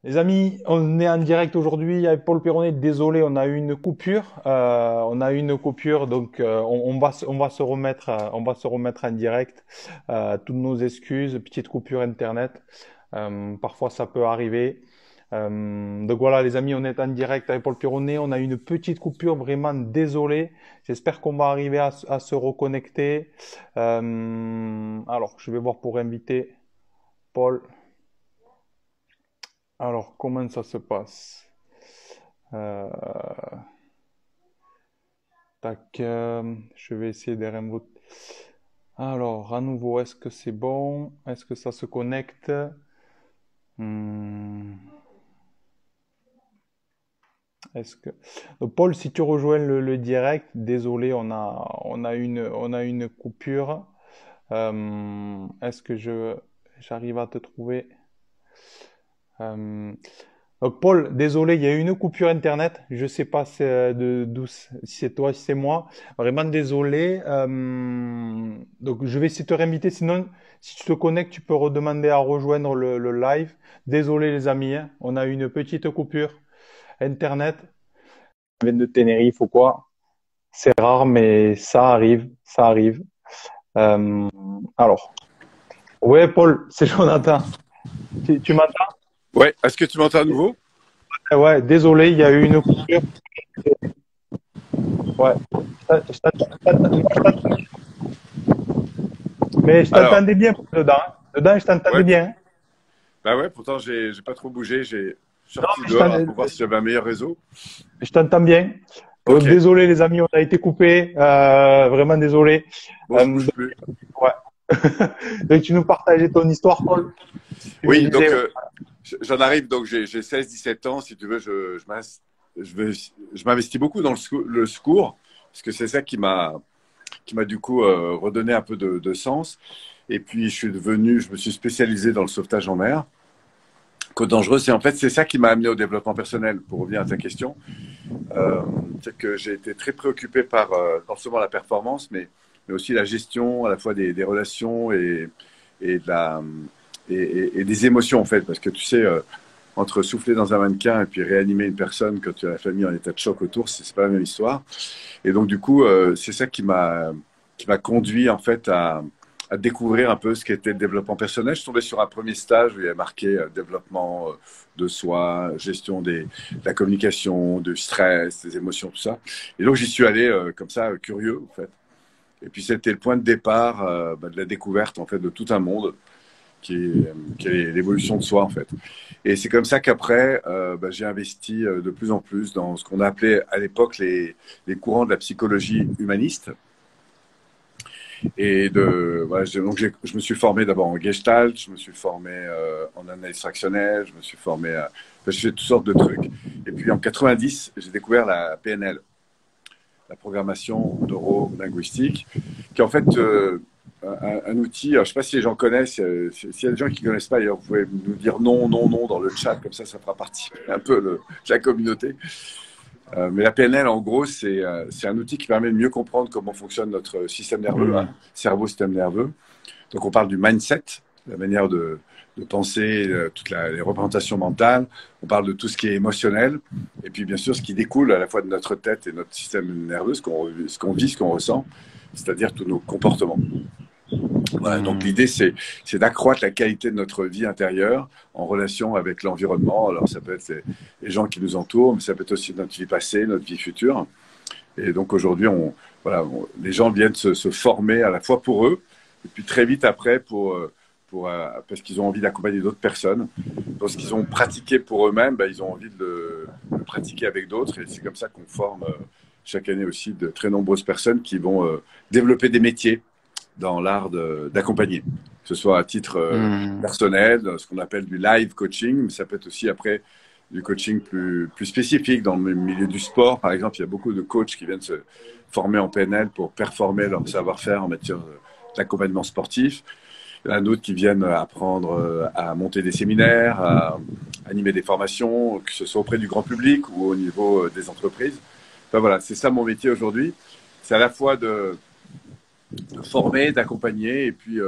Les amis, on est en direct aujourd'hui avec Paul Pironnet. Désolé, on a eu une coupure. On a eu une coupure, donc on va se remettre, on va se remettre en direct. Toutes nos excuses, petite coupure internet. Parfois, ça peut arriver. Donc voilà, les amis, on est en direct avec Paul Pironnet. On a eu une petite coupure, vraiment désolé. J'espère qu'on va arriver à se reconnecter. Alors, je vais voir pour inviter Paul. Alors, comment ça se passe? Euh, tac, je vais essayer de remote. Alors, à nouveau, est-ce que c'est bon? Est-ce que ça se connecte? Hmm, est-ce que... Paul, si tu rejoins le direct, désolé, on a une coupure. Est-ce que j'arrive à te trouver? Euh, Donc Paul, désolé, il y a eu une coupure Internet. Je sais pas si c'est toi, si c'est moi. Vraiment désolé. Donc je vais essayer de te réinviter. Sinon, si tu te connectes, tu peux redemander à rejoindre le live. Désolé les amis, hein. On a eu une petite coupure Internet. On vient de Tenerife ou quoi. C'est rare, mais ça arrive, ça arrive. Euh, alors, ouais Paul, c'est Jonathan. Tu m'entends? Ouais, est-ce que tu m'entends à nouveau? Ouais, désolé, il y a eu une coupure. Ouais. Mais je Alors, t'entendais bien dedans. Dedans, je t'entendais ouais, bien. bah ouais, pourtant j'ai pas trop bougé, j'ai Non, sorti mais dehors pour voir si j'avais un meilleur réseau. je t'entends bien. Ok, Désolé les amis, on a été coupé. Vraiment désolé. bon, je bouge Donc, plus. ouais. Donc, tu nous partageais ton histoire, Paul. Tu me Oui, disais, donc ouais. j'en arrive, donc j'ai 16-17 ans, si tu veux, je m'investis beaucoup dans le secours, parce que c'est ça qui m'a du coup redonné un peu de sens. Et puis je me suis spécialisé dans le sauvetage en mer. Côte dangereuse, c'est ça qui m'a amené au développement personnel, pour revenir à ta question. Euh, c'est que j'ai été très préoccupé par non seulement la performance, mais aussi la gestion à la fois des relations et, de la, et des émotions en fait. Parce que tu sais, entre souffler dans un mannequin et puis réanimer une personne quand tu as la famille en état de choc autour, c'est pas la même histoire. Et donc du coup, c'est ça qui m'a conduit en fait à découvrir un peu ce qu'était le développement personnel. Je suis tombé sur un premier stage où il y avait marqué développement de soi, gestion de la communication, du stress, des émotions, tout ça. Et donc j'y suis allé comme ça, curieux en fait. Et puis c'était le point de départ de la découverte en fait de tout un monde qui est l'évolution de soi en fait. Et c'est comme ça qu'après, j'ai investi de plus en plus dans ce qu'on appelait à l'époque les courants de la psychologie humaniste. Je me suis formé d'abord en Gestalt, je me suis formé en analyse fractionnelle, je me suis formé je fais toutes sortes de trucs. Et puis en 90, j'ai découvert la PNL, la programmation neuro-linguistique, qui est en fait un outil. Alors, je ne sais pas si les gens connaissent. S'il y a des gens qui ne connaissent pas, d'ailleurs, vous pouvez nous dire non, non, non dans le chat, comme ça fera partie un peu de la communauté. Mais la PNL, en gros, c'est un outil qui permet de mieux comprendre comment fonctionne notre système nerveux, hein, Hmm. cerveau, système nerveux. Donc, on parle du mindset, la manière de penser, les représentations mentales. On parle de tout ce qui est émotionnel. Et puis, bien sûr, ce qui découle à la fois de notre tête et notre système nerveux, ce qu'on vit, ce qu'on ressent, c'est-à-dire tous nos comportements. Voilà, donc Hmm. l'idée, c'est d'accroître la qualité de notre vie intérieure en relation avec l'environnement. Alors, ça peut être les gens qui nous entourent, mais ça peut être aussi notre vie passée, notre vie future. Et donc aujourd'hui, les gens viennent se former à la fois pour eux, et puis très vite après parce qu'ils ont envie d'accompagner d'autres personnes. Donc ce qu'ils ont pratiqué pour eux-mêmes, ils ont envie de le pratiquer avec d'autres. Et c'est comme ça qu'on forme chaque année aussi de très nombreuses personnes qui vont développer des métiers dans l'art d'accompagner, que ce soit à titre Hmm. personnel, dans ce qu'on appelle du live coaching, mais ça peut être aussi après du coaching plus spécifique dans le milieu du sport. Par exemple, il y a beaucoup de coachs qui viennent se former en PNL pour performer leur savoir-faire en matière d'accompagnement sportif. Il y en a d'autres qui viennent apprendre à monter des séminaires, à animer des formations, que ce soit auprès du grand public ou au niveau des entreprises. Enfin, voilà, c'est ça mon métier aujourd'hui. C'est à la fois de former, d'accompagner et puis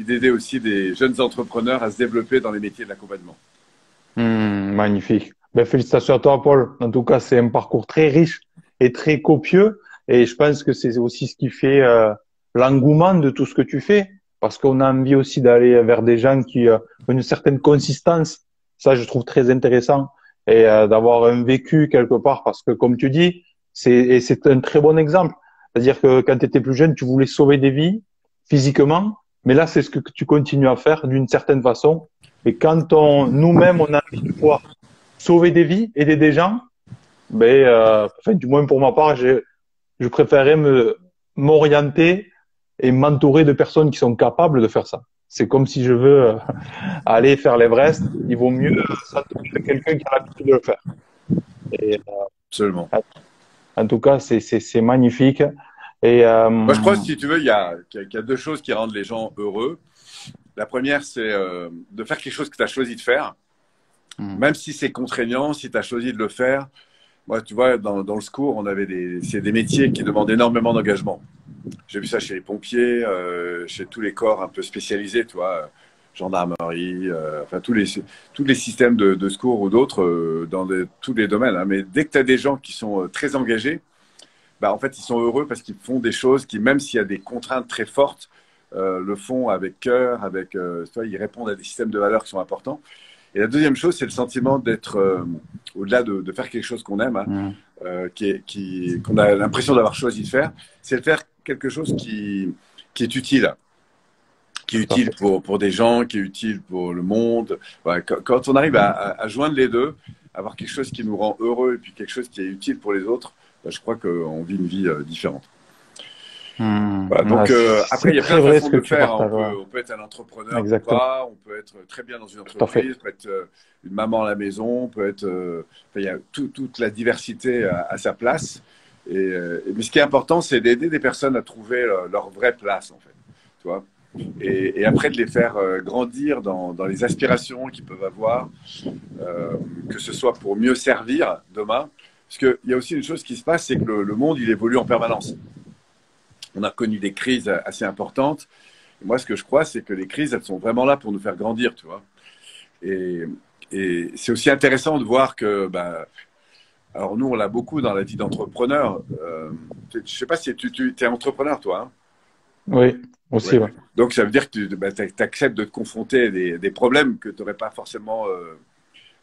d'aider aussi des jeunes entrepreneurs à se développer dans les métiers de l'accompagnement. Magnifique. Ben, félicitations à toi, Paul. En tout cas, c'est un parcours très riche et très copieux. Et je pense que c'est aussi ce qui fait l'engouement de tout ce que tu fais. Parce qu'on a envie aussi d'aller vers des gens qui ont une certaine consistance. Ça, je trouve très intéressant. Et d'avoir un vécu quelque part. Parce que, comme tu dis, et c'est un très bon exemple. C'est-à-dire que quand tu étais plus jeune, tu voulais sauver des vies physiquement. Mais là, c'est ce que tu continues à faire d'une certaine façon. Et quand nous-mêmes, on a envie de pouvoir sauver des vies, aider des gens, ben, enfin, du moins pour ma part, je préférerais m'orienter et m'entourer de personnes qui sont capables de faire ça. C'est comme si je veux aller faire l'Everest, il vaut mieux s'entourer de quelqu'un qui a l'habitude de le faire. Et, Absolument. en tout cas, c'est magnifique. Et Moi, je crois, si tu veux, il y a deux choses qui rendent les gens heureux. La première, c'est de faire quelque chose que tu as choisi de faire, même si c'est contraignant, si tu as choisi de le faire. Moi, tu vois, dans le secours, c'est des métiers qui demandent énormément d'engagement. J'ai vu ça chez les pompiers, chez tous les corps un peu spécialisés, tu vois, gendarmerie, enfin tous les systèmes de secours ou d'autres tous les domaines. Hein. Mais dès que tu as des gens qui sont très engagés, bah, en fait, ils sont heureux parce qu'ils font des choses qui, même s'il y a des contraintes très fortes, le font avec cœur, tu vois, ils répondent à des systèmes de valeurs qui sont importants. Et la deuxième chose, c'est le sentiment d'être, au-delà de faire quelque chose qu'on aime, hein, mm, qu'on a l'impression d'avoir choisi de faire, c'est de faire quelque chose qui est tout à utile fait. pour des gens, qui est utile pour le monde. Voilà, quand on arrive à joindre les deux, avoir quelque chose qui nous rend heureux et puis quelque chose qui est utile pour les autres, bah, je crois qu'on vit une vie différente. Voilà, Ah, donc après, c'est il y a plein très de vrai façons ce de que le tu faire. Hein. partages. Ouais. On peut être un entrepreneur ou Exactement. pas. On peut être très bien dans une Tout à fait. entreprise. On peut être une maman à la maison. On peut être. Enfin, il y a toute la diversité à sa place. Mais ce qui est important, c'est d'aider des personnes à trouver leur vraie place, en fait. Tu vois. Et après de les faire grandir dans les aspirations qu'ils peuvent avoir, que ce soit pour mieux servir demain. Parce qu'il y a aussi une chose qui se passe, c'est que le monde, il évolue en permanence. On a connu des crises assez importantes. Et moi, ce que je crois, c'est que les crises, elles sont vraiment là pour nous faire grandir, tu vois. Et, et c'est aussi intéressant de voir que, bah, alors nous, on l'a beaucoup dans la vie d'entrepreneur. Je ne sais pas si tu es entrepreneur, toi. Hein. Oui, aussi, Ouais. ouais. Donc, ça veut dire que tu bah, acceptes de te confronter à des problèmes que tu n'aurais pas forcément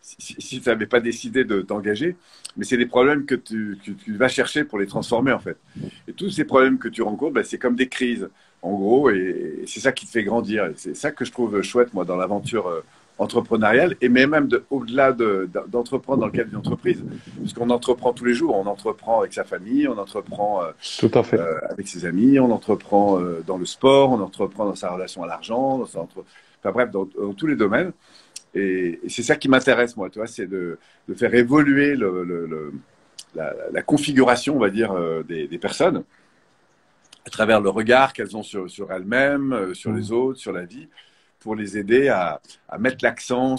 si tu n'avais pas décidé de t'engager. Mais c'est des problèmes que tu vas chercher pour les transformer, en fait. Et tous ces problèmes que tu rencontres, bah, c'est comme des crises, en gros, et c'est ça qui te fait grandir. Et c'est ça que je trouve chouette, moi, dans l'aventure entrepreneuriale, et même au-delà d'entreprendre dans le cadre d'une entreprise. Puisqu'on entreprend tous les jours, on entreprend avec sa famille, on entreprend Tout à fait. avec ses amis, on entreprend dans le sport, on entreprend dans sa relation à l'argent, enfin bref, dans tous les domaines. Et c'est ça qui m'intéresse, moi, tu vois, c'est de faire évoluer la configuration, on va dire, des personnes à travers le regard qu'elles ont sur elles-mêmes, sur les Mm. autres, sur la vie, pour les aider à mettre l'accent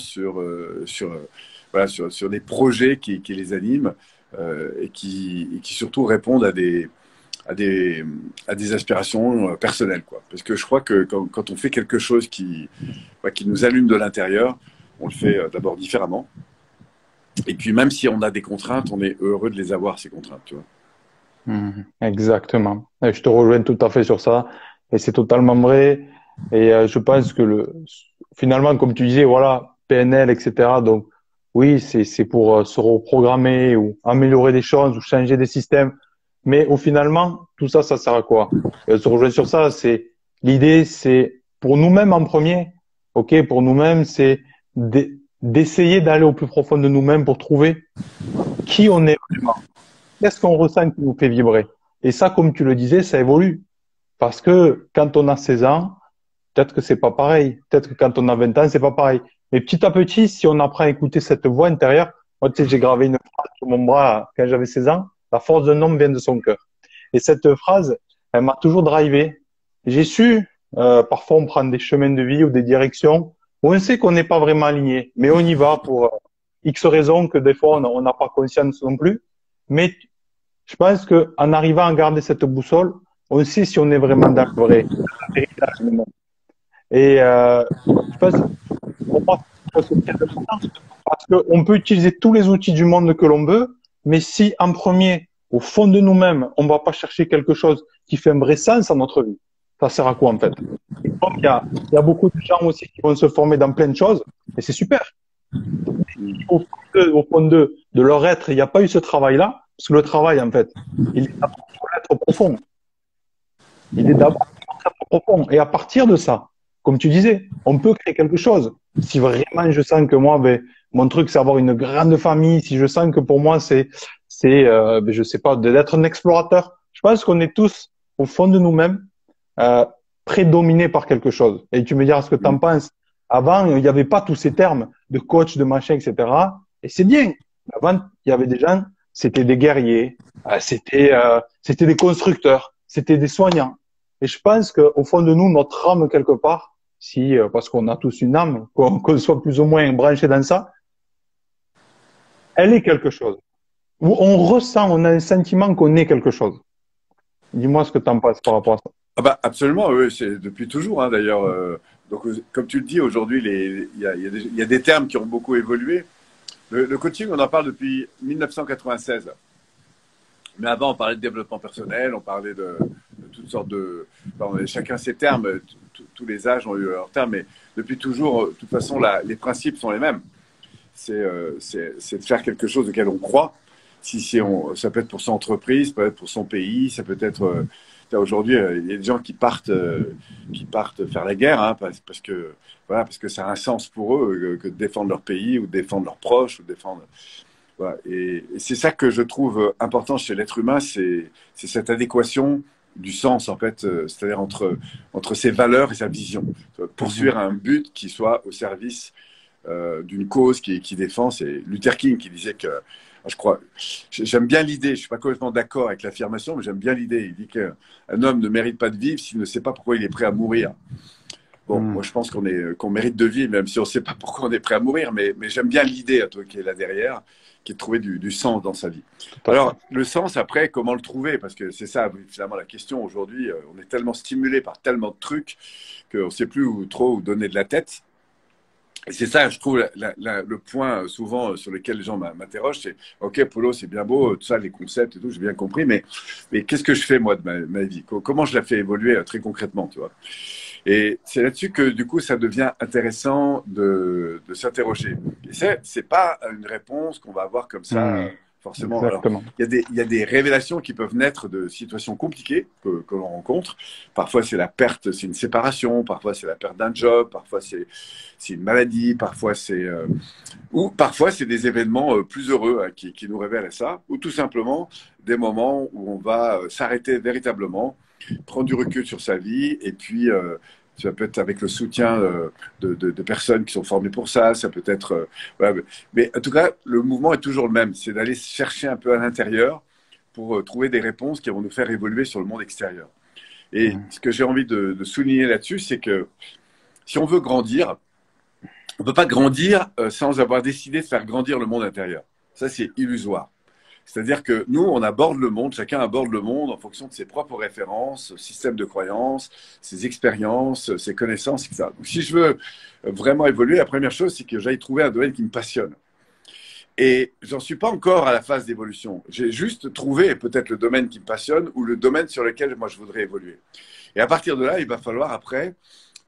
voilà, sur des projets qui les animent et qui surtout répondent à des, à des aspirations personnelles, quoi. Parce que je crois que quand on fait quelque chose qui nous allume de l'intérieur, on le fait d'abord différemment. Et puis même si on a des contraintes, on est heureux de les avoir, ces contraintes, tu vois. Exactement. Et je te rejoins tout à fait sur ça. Et c'est totalement vrai. Et je pense que finalement, comme tu disais, voilà, PNL, etc. Donc, oui, c'est pour se reprogrammer ou améliorer des choses ou changer des systèmes. Mais au finalement, tout ça, ça sert à quoi? Et se rejoindre sur ça, l'idée, c'est pour nous-mêmes en premier. OK, pour nous-mêmes, c'est d'essayer d'aller au plus profond de nous-mêmes pour trouver qui on est vraiment. Qu'est-ce qu'on ressent qui nous fait vibrer? Et ça, comme tu le disais, ça évolue. Parce que quand on a 16 ans, peut-être que c'est pas pareil. Peut-être que quand on a 20 ans, c'est pas pareil. Mais petit à petit, si on apprend à écouter cette voix intérieure, moi, tu sais, j'ai gravé une phrase sur mon bras quand j'avais 16 ans. La force d'un homme vient de son cœur. Et cette phrase, elle m'a toujours drivé. J'ai su, parfois on prend des chemins de vie ou des directions où on sait qu'on n'est pas vraiment aligné, mais on y va pour X raisons que des fois on n'a pas conscience non plus. Mais je pense que en arrivant à garder cette boussole, on sait si on est vraiment dans le vrai, l'héritage même. Et je pense, pour moi, c'est très important. Parce qu'on peut utiliser tous les outils du monde que l'on veut, mais si en premier, au fond de nous-mêmes, on ne va pas chercher quelque chose qui fait un vrai sens à notre vie, ça sert à quoi en fait? Et donc, il y a beaucoup de gens aussi qui vont se former dans plein de choses, et c'est super. Au fond de leur être, il n'y a pas eu ce travail-là, parce que le travail, en fait, il est d'abord sur l'être profond. Il est d'abord sur l'être profond. Et à partir de ça, comme tu disais, on peut créer quelque chose. Si vraiment je sens que moi, ben, mon truc, c'est avoir une grande famille, si je sens que pour moi, ben, je sais pas, d'être un explorateur, je pense qu'on est tous, au fond de nous-mêmes, euh, prédominés par quelque chose. Et tu me diras ce que tu en penses. Avant, il n'y avait pas tous ces termes de coach, de machin, etc. Et c'est bien. Avant, il y avait des gens, c'était des guerriers, c'était des constructeurs, c'était des soignants. Et je pense qu'au fond de nous, notre âme, quelque part, si, parce qu'on a tous une âme, qu'on soit plus ou moins branché dans ça, elle est quelque chose. Où on ressent, on a un sentiment qu'on est quelque chose. Dis-moi ce que tu en penses par rapport à ça. Ah bah, absolument, oui, c'est depuis toujours, hein, d'ailleurs. Donc, comme tu le dis, aujourd'hui, il y a des termes qui ont beaucoup évolué. Le coaching, on en parle depuis 1996. Mais avant, on parlait de développement personnel, on parlait de toutes sortes de… Bon, chacun ses termes, tous les âges ont eu leurs termes, mais depuis toujours, de toute façon, les principes sont les mêmes. C'est de faire quelque chose auquel on croit. Ça peut être pour son entreprise, ça peut être pour son pays, ça peut être… aujourd'hui, il y a des gens qui partent faire la guerre, hein, parce que voilà, parce que ça a un sens pour eux que de défendre leur pays ou de défendre leurs proches ou de défendre… Voilà. Et c'est ça que je trouve important chez l'être humain, c'est cette adéquation du sens, en fait, c'est-à-dire entre ses valeurs et sa vision. Poursuivre un but qui soit au service d'une cause qui défend. C'est Luther King qui disait que, je crois, j'aime bien l'idée, je ne suis pas complètement d'accord avec l'affirmation, mais j'aime bien l'idée. Il dit qu'un homme ne mérite pas de vivre s'il ne sait pas pourquoi il est prêt à mourir. Bon, moi je pense qu'on mérite de vivre, même si on ne sait pas pourquoi on est prêt à mourir, mais j'aime bien l'idée qui est là derrière, qui est de trouver du sens dans sa vie. Alors, le sens, après, comment le trouver? Parce que c'est ça, finalement, la question aujourd'hui. On est tellement stimulé par tellement de trucs qu'on ne sait plus trop où donner de la tête. Et c'est ça, je trouve, le point souvent sur lequel les gens m'interrogent, c'est « Ok, Polo, c'est bien beau, tout ça, les concepts et tout, j'ai bien compris, mais qu'est-ce que je fais, moi, de ma vie? Comment je la fais évoluer très concrètement, tu vois ?» Et c'est là-dessus que, du coup, ça devient intéressant de s'interroger. Et c'est pas une réponse qu'on va avoir comme ça, forcément. Exactement. Alors, il y a des révélations qui peuvent naître de situations compliquées que l'on rencontre. Parfois, c'est la perte, c'est une séparation. Parfois, c'est la perte d'un job. Parfois, c'est une maladie. Parfois, ou parfois, c'est des événements plus heureux hein, qui nous révèlent ça. Ou tout simplement, des moments où on va s'arrêter véritablement, prendre du recul sur sa vie et puis ça peut être avec le soutien de personnes qui sont formées pour ça, ça peut être… voilà. Mais en tout cas, le mouvement est toujours le même, c'est d'aller chercher un peu à l'intérieur pour trouver des réponses qui vont nous faire évoluer sur le monde extérieur. Et ce que j'ai envie de souligner là-dessus, c'est que si on veut grandir, on ne peut pas grandir sans avoir décidé de faire grandir le monde intérieur. Ça, c'est illusoire. C'est-à-dire que nous, on aborde le monde, chacun aborde le monde en fonction de ses propres références, système de croyances, ses expériences, ses connaissances, etc. Donc, si je veux vraiment évoluer, la première chose, c'est que j'aille trouver un domaine qui me passionne. Et j'en suis pas encore à la phase d'évolution. J'ai juste trouvé peut-être le domaine qui me passionne ou le domaine sur lequel moi je voudrais évoluer. Et à partir de là, il va falloir après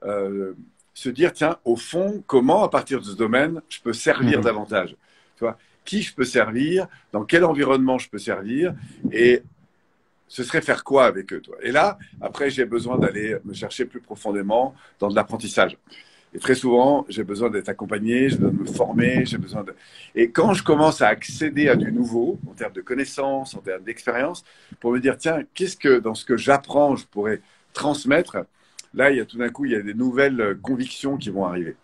se dire, tiens, au fond, comment à partir de ce domaine, je peux servir davantage, tu vois, qui je peux servir, dans quel environnement je peux servir, et ce serait faire quoi avec eux, toi. Et là, après, j'ai besoin d'aller me chercher plus profondément dans de l'apprentissage. Et très souvent, j'ai besoin d'être accompagné, j'ai besoin de me former, j'ai besoin de… Et quand je commence à accéder à du nouveau, en termes de connaissances, en termes d'expérience, pour me dire, tiens, qu'est-ce que dans ce que j'apprends, je pourrais transmettre, là, tout d'un coup, il y a des nouvelles convictions qui vont arriver.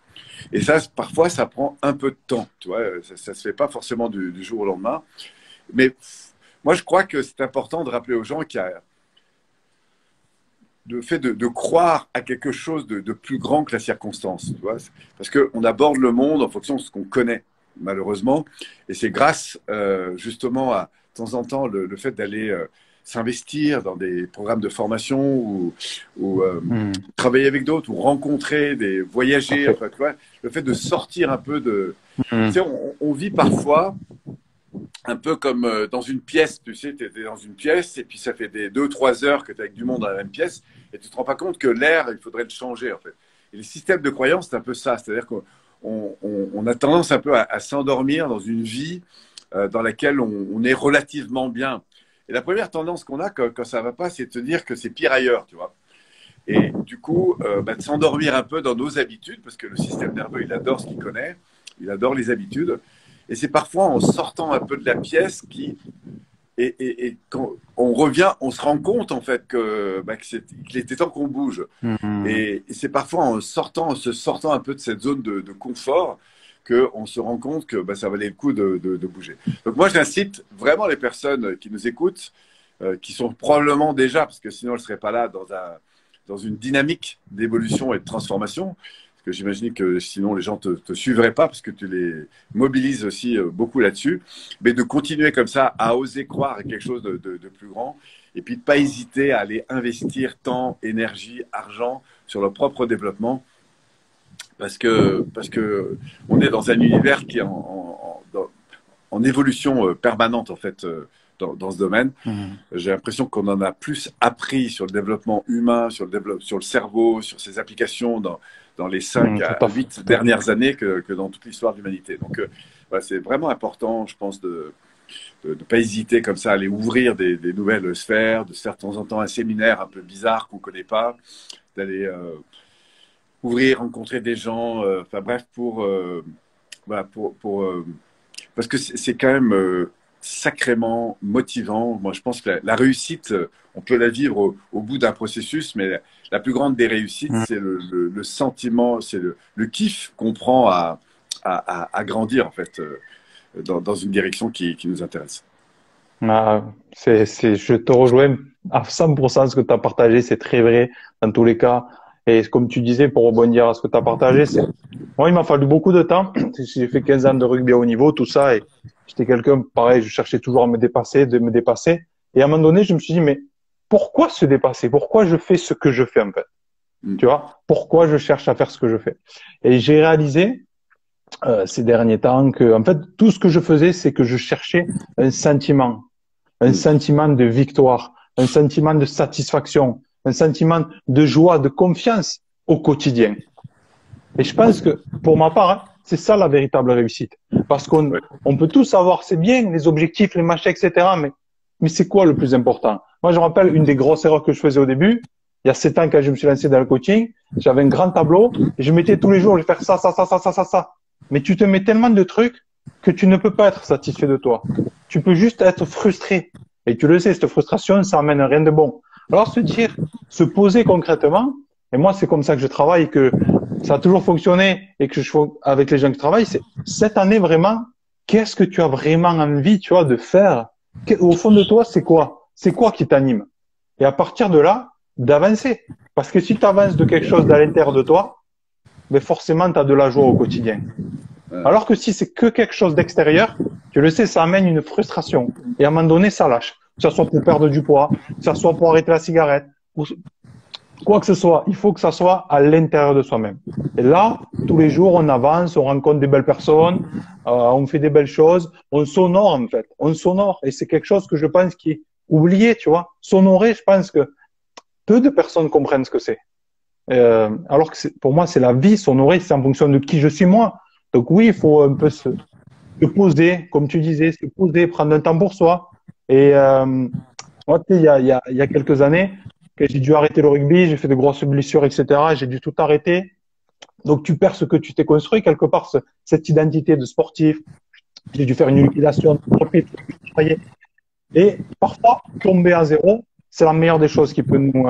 Et ça, parfois, ça prend un peu de temps. Tu vois, ça ne se fait pas forcément du jour au lendemain. Mais moi, je crois que c'est important de rappeler aux gens qu'il y a le fait de croire à quelque chose de plus grand que la circonstance. Tu vois, parce qu'on aborde le monde en fonction de ce qu'on connaît, malheureusement. Et c'est grâce justement à, de temps en temps, le fait d'aller s'investir dans des programmes de formation ou Mhm. travailler avec d'autres ou rencontrer, voyager. Parfait. Enfin, tu vois, le fait de sortir un peu de. Tu sais, Mhm. on vit parfois un peu comme dans une pièce. Tu sais, tu es dans une pièce et puis ça fait des 2 ou 3 heures que tu es avec du monde dans la même pièce et tu te rends pas compte que l'air, il faudrait le changer en fait. Et les systèmes de croyance, c'est un peu ça. C'est-à-dire qu'on a tendance un peu à s'endormir dans une vie dans laquelle on est relativement bien. Et la première tendance qu'on a quand ça va pas, c'est de se dire que c'est pire ailleurs, tu vois. Et du coup, de s'endormir un peu dans nos habitudes, parce que le système nerveux, il adore ce qu'il connaît, il adore les habitudes. Et c'est parfois en sortant un peu de la pièce et quand on revient, on se rend compte en fait qu'il était temps qu'on bouge. Mhm. Et c'est parfois en se sortant un peu de cette zone de confort qu'on se rend compte que ça valait le coup de bouger. Donc moi, j'incite vraiment les personnes qui nous écoutent, qui sont probablement déjà, parce que sinon elles ne seraient pas là, dans une dynamique d'évolution et de transformation, parce que j'imagine que sinon les gens te suivraient pas, parce que tu les mobilises aussi beaucoup là-dessus, mais de continuer comme ça à oser croire à quelque chose de plus grand, et puis de pas hésiter à aller investir temps, énergie, argent sur leur propre développement, parce que on est dans un univers qui est en évolution permanente en fait dans ce domaine. Mhm. J'ai l'impression qu'on en a plus appris sur le développement humain, sur le cerveau, sur ses applications dans les 5 Mhm. Tout à à fait. 8 dernières années que dans toute l'histoire de l'humanité. Donc, voilà, c'est vraiment important, je pense, de ne pas hésiter comme ça à aller ouvrir des nouvelles sphères, de faire de temps en temps un séminaire un peu bizarre qu'on ne connaît pas, d'aller ouvrir, rencontrer des gens, enfin bref, voilà, parce que c'est quand même sacrément motivant. Moi, je pense que la réussite, on peut la vivre au bout d'un processus, mais la plus grande des réussites, Mhm. c'est le sentiment, c'est le kiff qu'on prend à grandir, en fait, dans une direction qui nous intéresse. Ah, je te rejoins à 100% ce que tu as partagé, c'est très vrai dans tous les cas. Et comme tu disais, pour rebondir à ce que tu as partagé, moi, il m'a fallu beaucoup de temps. J'ai fait 15 ans de rugby à haut niveau, tout ça, et j'étais quelqu'un, pareil, je cherchais toujours à me dépasser, de me dépasser. Et à un moment donné, je me suis dit, mais pourquoi se dépasser? Pourquoi je fais ce que je fais, en fait? Mm. Tu vois? Pourquoi je cherche à faire ce que je fais? Et j'ai réalisé, ces derniers temps que, en fait, tout ce que je faisais, c'est que je cherchais un Mm. sentiment de victoire, un sentiment de satisfaction, un sentiment de joie, de confiance au quotidien. Et je pense que, pour ma part, hein, c'est ça la véritable réussite. Parce Ouais. on peut tous avoir, c'est bien, les objectifs, les machins, etc. Mais c'est quoi le plus important? Moi, je me rappelle une des grosses erreurs que je faisais au début. Il y a 7 ans, quand je me suis lancé dans le coaching, j'avais un grand tableau et je mettais tous les jours, je vais faire ça, ça, ça, ça, ça, ça, ça. Mais tu te mets tellement de trucs que tu ne peux pas être satisfait de toi. Tu peux juste être frustré. Et tu le sais, cette frustration, ça amène rien de bon. Alors, se dire, se poser concrètement, et moi, c'est comme ça que je travaille, que ça a toujours fonctionné et que je fais avec les gens qui travaillent, c'est cette année vraiment, qu'est-ce que tu as vraiment envie, tu vois, de faire? Au fond de toi, c'est quoi? C'est quoi qui t'anime? Et à partir de là, d'avancer. Parce que si tu avances de quelque chose à l'intérieur de toi, ben forcément, tu as de la joie au quotidien. Euh, Alors que si c'est que quelque chose d'extérieur, tu le sais, ça amène une frustration. Et à un moment donné, ça lâche. Que ce soit pour perdre du poids, que ce soit pour arrêter la cigarette, ou quoi que ce soit, il faut que ça soit à l'intérieur de soi-même. Et là, tous les jours, on avance, on rencontre des belles personnes, on fait des belles choses, on s'honore en fait, on s'honore. Et c'est quelque chose que je pense qui est oublié, tu vois. S'honorer, je pense que peu de personnes comprennent ce que c'est. Alors que pour moi, c'est la vie, s'honorer, c'est en fonction de qui je suis moi. Donc oui, il faut un peu se poser, comme tu disais, se poser, prendre un temps pour soi. Et moi, tu sais, il y a quelques années, que j'ai dû arrêter le rugby, j'ai fait de grosses blessures, etc. J'ai dû tout arrêter. Donc, tu perds ce que tu t'es construit, quelque part, cette identité de sportif. J'ai dû faire une liquidation d'entreprise. Et parfois, tomber à zéro, c'est la meilleure des choses qui peut nous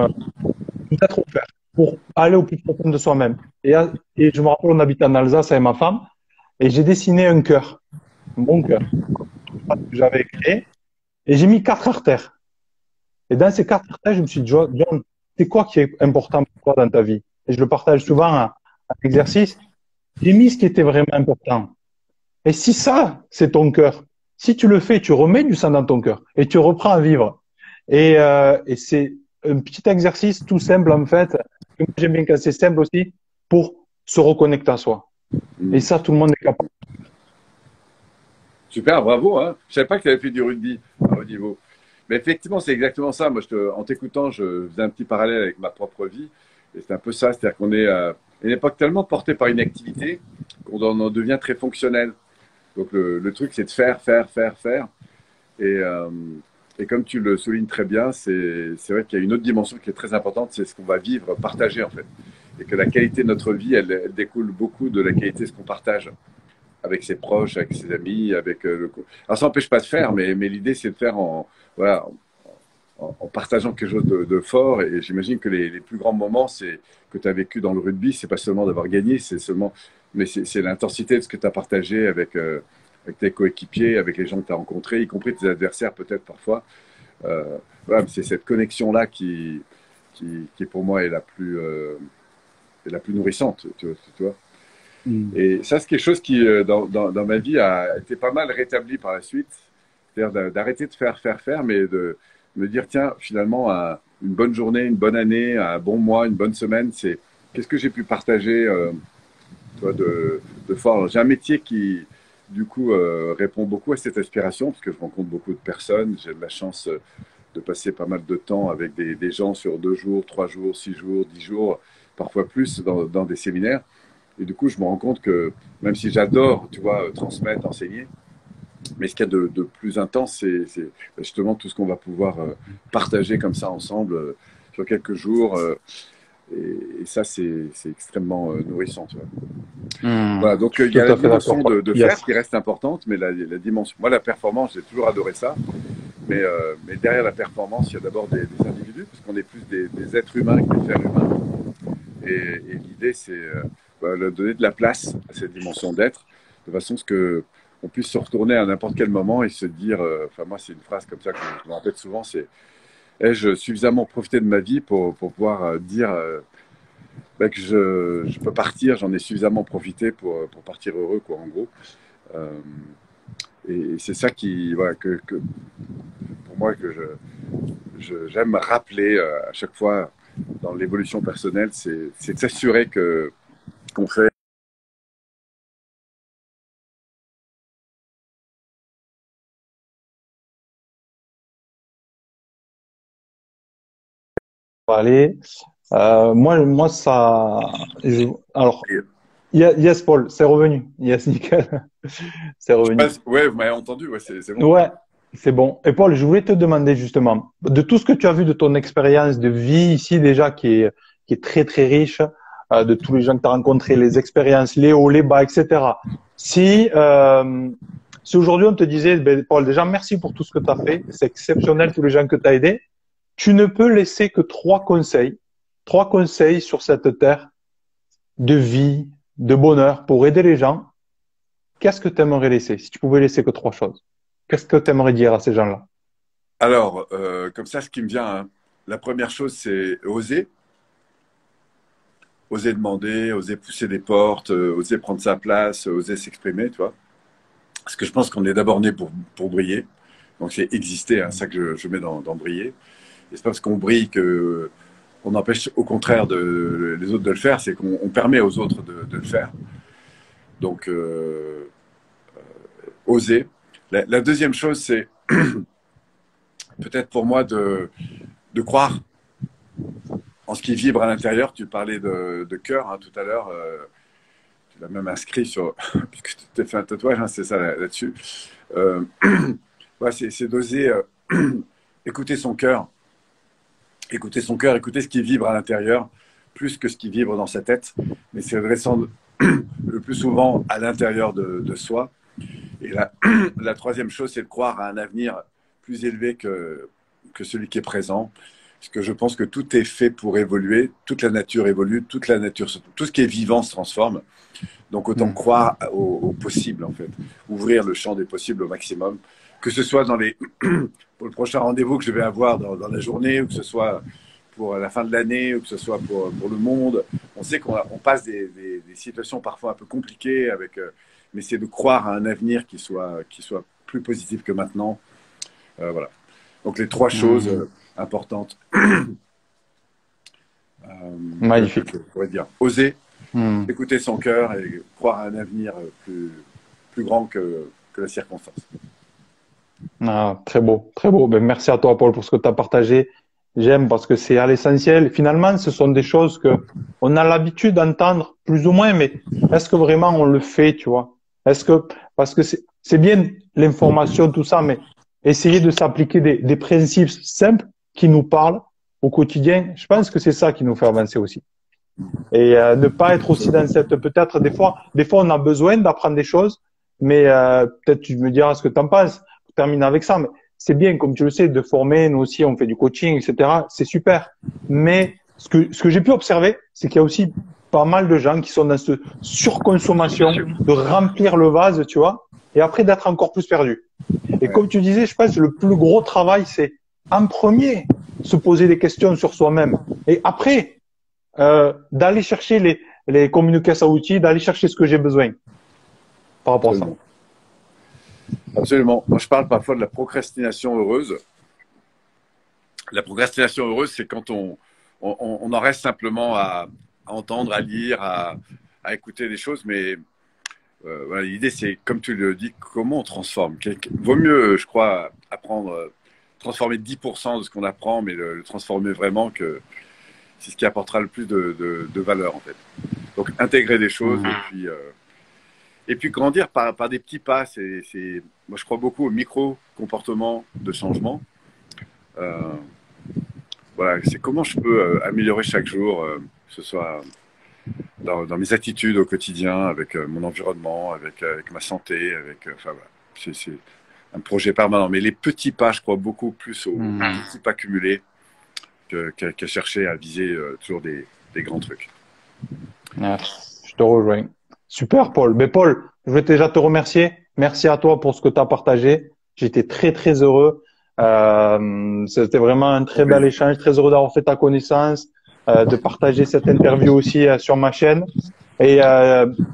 être offerte pour aller au plus profond de soi-même. Et je me rappelle, on habitait en Alsace avec ma femme, et j'ai dessiné un cœur, mon cœur, que j'avais créé, et j'ai mis 4 artères. Et dans ces 4 artères, je me suis dit, John, c'est quoi qui est important pour toi dans ta vie? Et je le partage souvent à l'exercice. J'ai mis ce qui était vraiment important. Et si ça, c'est ton cœur, si tu le fais, tu remets du sang dans ton cœur et tu reprends à vivre. Et c'est un petit exercice tout simple, en fait. Que moi, j'aime bien quand c'est simple aussi pour se reconnecter à soi. Et Mm. ça, tout le monde est capable. Super, bravo. Hein. Je savais pas que tu avais fait du rugby à haut niveau. Mais effectivement, c'est exactement ça. Moi, en t'écoutant, je faisais un petit parallèle avec ma propre vie. Et c'est un peu ça. C'est-à-dire qu'on est à une époque tellement portée par une activité qu'on en devient très fonctionnel. Donc, le truc, c'est de faire, faire, faire, faire. Et, euh, et comme tu le soulignes très bien, c'est vrai qu'il y a une autre dimension qui est très importante, c'est ce qu'on va vivre, partager en fait. Et que la qualité de notre vie, elle découle beaucoup de la qualité de ce qu'on partage avec ses proches, avec ses amis, avec Alors ça n'empêche pas de faire, mais l'idée c'est de faire voilà, en partageant quelque chose de fort. Et j'imagine que les plus grands moments c'est que tu as vécu dans le rugby, c'est pas seulement d'avoir gagné, mais c'est l'intensité de ce que tu as partagé avec tes coéquipiers, avec les gens que tu as rencontrés, y compris tes adversaires peut-être parfois. Voilà, c'est cette connexion-là qui pour moi est la plus nourrissante, tu vois. Mm. Et ça, c'est quelque chose qui, dans ma vie, a été pas mal rétabli par la suite. C'est-à-dire d'arrêter de faire, faire, faire, mais de me dire, tiens, finalement, une bonne journée, une bonne année, un bon mois, une bonne semaine, c'est qu'est-ce que j'ai pu partager tu vois, de fort. J'ai un métier qui, du coup, répond beaucoup à cette aspiration, parce que je rencontre beaucoup de personnes. J'ai de la chance de passer pas mal de temps avec des gens sur 2 jours, 3 jours, 6 jours, 10 jours, parfois plus dans des séminaires. Et du coup, je me rends compte que même si j'adore, tu vois, transmettre, enseigner, mais ce qu'il y a de plus intense, c'est justement tout ce qu'on va pouvoir partager comme ça ensemble sur quelques jours. Et ça, c'est extrêmement nourrissant. Tu vois. Mm. Voilà, donc Je suis il y a tout la à fait d'accord. dimension de faire Yes. qui reste importante, mais la dimension. Moi, la performance, j'ai toujours adoré ça. Mais derrière la performance, il y a d'abord des individus, parce qu'on est plus des êtres humains que des êtres humains. Et l'idée, c'est donner de la place à cette dimension d'être, de façon à ce que on puisse se retourner à n'importe quel moment et se dire, enfin moi c'est une phrase comme ça que je me répète souvent, c'est ai-je suffisamment profité de ma vie pour pouvoir dire que je peux partir, j'en ai suffisamment profité pour partir heureux, quoi, en gros. Euh, et c'est ça qui, voilà, pour moi, que j'aime rappeler à chaque fois dans l'évolution personnelle, c'est de s'assurer que qu'on fait. Allez. Moi, ça. Alors, yes, Paul, c'est revenu. Yes, nickel. C'est revenu. Ouais, vous m'avez entendu, ouais, c'est bon. Ouais, c'est bon. Et Paul, je voulais te demander justement, de tout ce que tu as vu de ton expérience de vie ici déjà, qui est très très riche, de tous les gens que tu as rencontrés, les expériences, les hauts, les bas, etc. Si, si aujourd'hui on te disait, ben, Paul, déjà merci pour tout ce que tu as fait, c'est exceptionnel tous les gens que tu as aidés, tu ne peux laisser que trois conseils sur cette terre de vie, de bonheur pour aider les gens. Qu'est-ce que tu aimerais laisser si tu pouvais laisser que trois choses? Qu'est-ce que tu aimerais dire à ces gens-là? Alors, comme ça, ce qui me vient, hein, la première chose, c'est oser. Oser demander, oser pousser des portes, oser prendre sa place, oser s'exprimer, tu vois. Parce que je pense qu'on est d'abord né pour briller. Donc, c'est exister, hein, ça que je mets dans briller. Et c'est pas parce qu'on brille que on empêche au contraire les autres de le faire, c'est qu'on permet aux autres de le faire. Donc, oser. La deuxième chose, c'est peut-être pour moi de croire en ce qui vibre à l'intérieur. Tu parlais de cœur hein, tout à l'heure. Tu l'as même inscrit sur. Puisque tu t'es fait un tatouage, hein, c'est ça là-dessus. Euh, ouais, c'est d'oser écouter son cœur. Écouter son cœur, écouter ce qui vibre à l'intérieur, plus que ce qui vibre dans sa tête. Mais c'est redescendre le plus souvent à l'intérieur de soi. Et la troisième chose, c'est de croire à un avenir plus élevé que celui qui est présent. Parce que je pense que tout est fait pour évoluer, toute la nature évolue, toute la nature, tout ce qui est vivant se transforme. Donc autant Hmm. croire au possible en fait, ouvrir le champ des possibles au maximum, que ce soit pour le prochain rendez-vous que je vais avoir dans la journée, ou que ce soit pour la fin de l'année, ou que ce soit pour le monde. On sait qu'on passe des situations parfois un peu compliquées, mais c'est de croire à un avenir qui soit plus positif que maintenant. Voilà. Donc les trois choses importantes. Magnifique. Je pourrais dire oser, Hmm. écouter son cœur et croire à un avenir plus grand que la circonstance. Ah, très beau, très beau. Ben, merci à toi, Paul, pour ce que tu as partagé. J'aime parce que c'est à l'essentiel. Finalement, ce sont des choses que on a l'habitude d'entendre plus ou moins, mais est-ce que vraiment on le fait, tu vois? Est-ce que, parce que c'est bien l'information, tout ça, mais essayer de s'appliquer des principes simples qui nous parlent au quotidien, je pense que c'est ça qui nous fait avancer aussi. Et ne pas être aussi dans cette, peut-être des fois on a besoin d'apprendre des choses, mais peut-être tu me diras ce que tu en penses. Je termine avec ça, mais c'est bien, comme tu le sais, de former. Nous aussi, on fait du coaching, etc. C'est super. Mais ce que j'ai pu observer, c'est qu'il y a aussi pas mal de gens qui sont dans cette surconsommation de remplir le vase, tu vois, et après d'être encore plus perdus. Et Ouais, comme tu disais, je pense que le plus gros travail, c'est en premier se poser des questions sur soi-même, et après d'aller chercher les communications outils, d'aller chercher ce que j'ai besoin par rapport à ça. absolument. Absolument. Moi, je parle parfois de la procrastination heureuse. La procrastination heureuse, c'est quand on en reste simplement à entendre, à lire, à écouter des choses, mais voilà, l'idée, c'est, comme tu le dis, comment on transforme. Vaut mieux, je crois, apprendre, transformer 10% de ce qu'on apprend, mais le transformer vraiment, que c'est ce qui apportera le plus de valeur, en fait. Donc, intégrer des choses et puis grandir par des petits pas. Moi, je crois beaucoup au micro-comportement de changement. Euh, voilà, c'est comment je peux améliorer chaque jour, que ce soit dans mes attitudes au quotidien, avec mon environnement, avec ma santé, enfin, voilà. C'est un projet permanent. Mais les petits pas, je crois beaucoup plus aux petits pas cumulés qu'à chercher à viser toujours des grands trucs. Ouais, je te rejoins. Super, Paul. Mais Paul, je veux déjà te remercier. Merci à toi pour ce que tu as partagé. J'étais très, très heureux. C'était vraiment un très bel échange. Très heureux d'avoir fait ta connaissance, de partager cette interview aussi sur ma chaîne. Et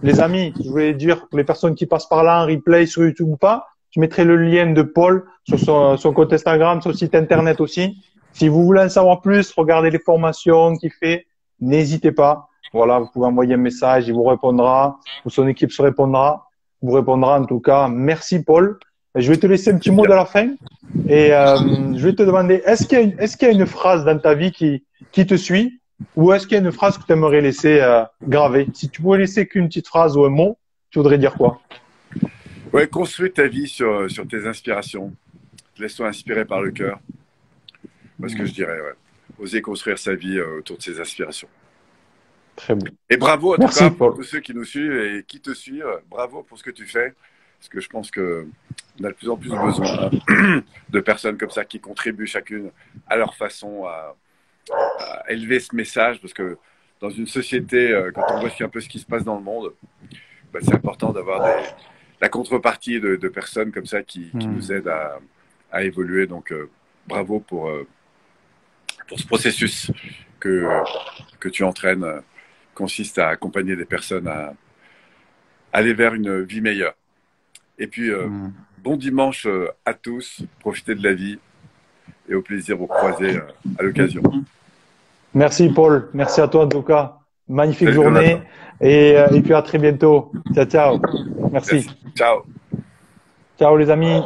les amis, je voulais dire pour les personnes qui passent par là en replay sur YouTube ou pas, je mettrai le lien de Paul sur son compte Instagram, son site internet aussi. Si vous voulez en savoir plus, regardez les formations qu'il fait, n'hésitez pas. Voilà, vous pouvez envoyer un message, il vous répondra, ou son équipe vous répondra en tout cas. Merci Paul. Je vais te laisser un petit mot de la fin et je vais te demander, est-ce qu'il y a une phrase dans ta vie qui te suit ou est-ce qu'il y a une phrase que tu aimerais laisser gravée? Si tu pouvais laisser qu'une petite phrase ou un mot, tu voudrais dire quoi? Ouais, construis ta vie sur tes inspirations. Laisse-toi inspirer par le cœur. Moi, ce que je dirais, ouais. Oser construire sa vie autour de ses aspirations. Très bon. Et bravo, en tout Merci cas, pour Paul. tous ceux qui nous suivent et qui te suivent. Bravo pour ce que tu fais. Parce que je pense que on a de plus en plus besoin de personnes comme ça qui contribuent chacune à leur façon à élever ce message. Parce que dans une société, quand on voit un peu ce qui se passe dans le monde, bah, c'est important d'avoir la contrepartie de personnes comme ça qui nous aident à évoluer. Donc, bravo pour ce processus que tu entraînes, consiste à accompagner des personnes à aller vers une vie meilleure. Et puis, bon dimanche à tous, profitez de la vie et au plaisir de vous croiser à l'occasion. Merci Paul. Merci à toi en tout cas. Magnifique Salut journée Jonathan. et puis à très bientôt. Ciao, ciao. Merci. Merci. Ciao. Ciao les amis.